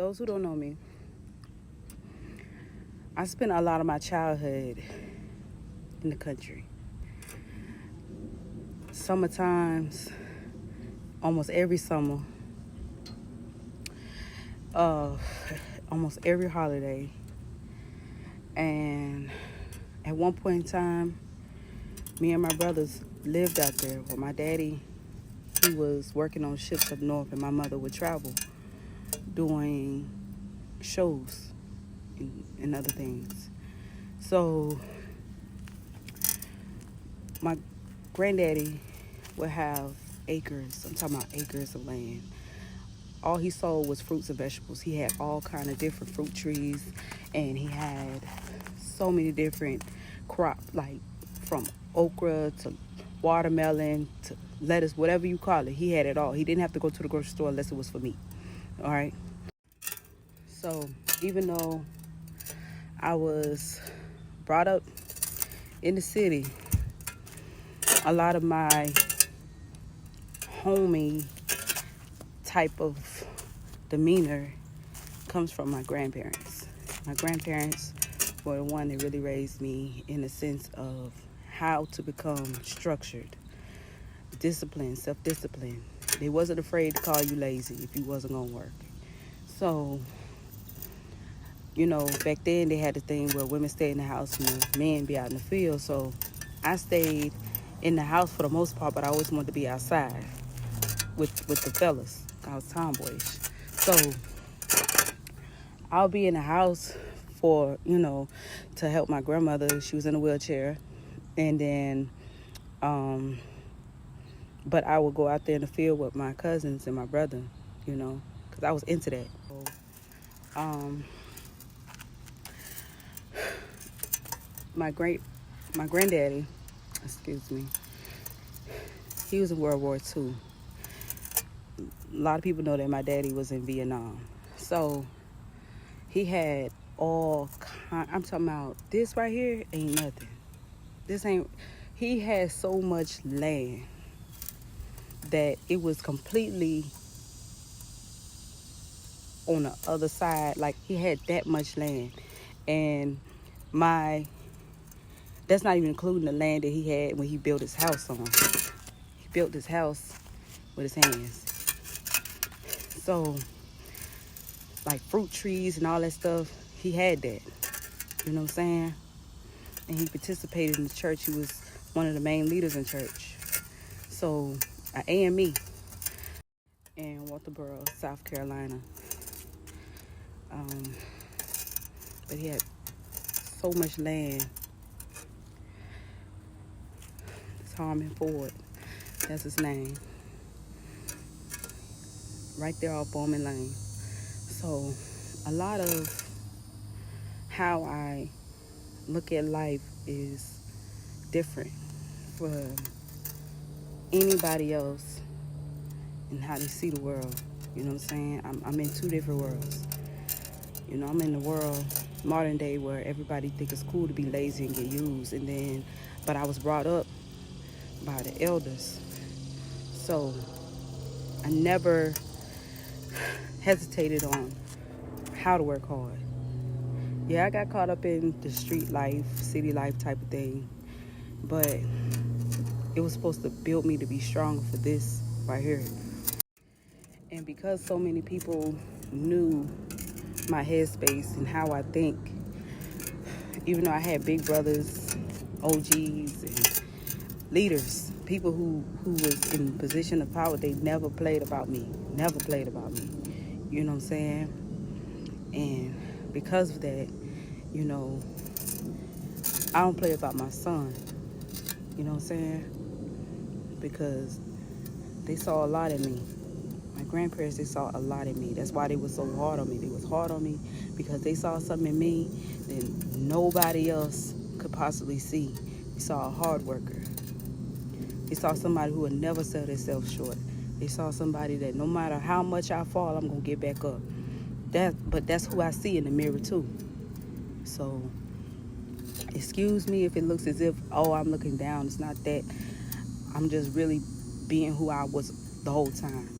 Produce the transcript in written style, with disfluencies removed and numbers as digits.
those who don't know me, I spent a lot of my childhood in the country. Summertimes, almost every summer, uh, almost every holiday. And at one point in time, me and my brothers lived out there. Well, my daddy, he was working on ships up north, and my mother would travel doing shows and other things. So my granddaddy would have acres. I'm talking about acres of land. All he sold was fruits and vegetables. He had all kind of different fruit trees, and he had so many different crops, like from okra to watermelon to lettuce, whatever you call it. He had it all. He didn't have to go to the grocery store unless it was for me. All right. So even though I was brought up in the city, a lot of my homey type of demeanor comes from my grandparents. My grandparents were the one that really raised me in the sense of how to become structured, disciplined, self-disciplined. They wasn't afraid to call you lazy if you wasn't gonna work. So, back then they had the thing where women stay in the house and the men be out in the field. So I stayed in the house for the most part, but I always wanted to be outside with the fellas. I was tomboyish. So I'll be in the house for, to help my grandmother. She was in a wheelchair. And then, but I would go out there in the field with my cousins and my brother, because I was into that. So, my granddaddy, he was in World War II. A lot of people know that my daddy was in Vietnam. So he had I'm talking about this right here ain't nothing. He had so much land that it was completely on the other side. Like, he had that much land. And that's not even including the land that he had when he built his house on. He built his house with his hands. So, like fruit trees and all that stuff, he had that. You know what I'm saying? And he participated in the church. He was one of the main leaders in church. So, an AME in Walterboro, South Carolina. But he had so much land. Harmon Ford, that's his name. Right there off Bowman Lane. So, a lot of how I look at life is different for anybody else and how they see the world. You know what I'm saying? I'm in two different worlds. I'm in the world, modern day, where everybody think it's cool to be lazy and get used. But I was brought up by the elders. So I never hesitated on how to work hard. Yeah, I got caught up in the street life, city life type of thing, but it was supposed to build me to be stronger for this right here. And because so many people knew my headspace and how I think, even though I had big brothers, OGs, and leaders, people who was in position of power, they never played about me. Never played about me. You know what I'm saying? And because of that, I don't play about my son. You know what I'm saying? Because they saw a lot in me. My grandparents, they saw a lot in me. That's why they were so hard on me. They was hard on me because they saw something in me that nobody else could possibly see. They saw a hard worker. They saw somebody who would never sell themselves short. They saw somebody that no matter how much I fall, I'm going to get back up. But that's who I see in the mirror too. So, excuse me if it looks as if, I'm looking down. It's not that. I'm just really being who I was the whole time.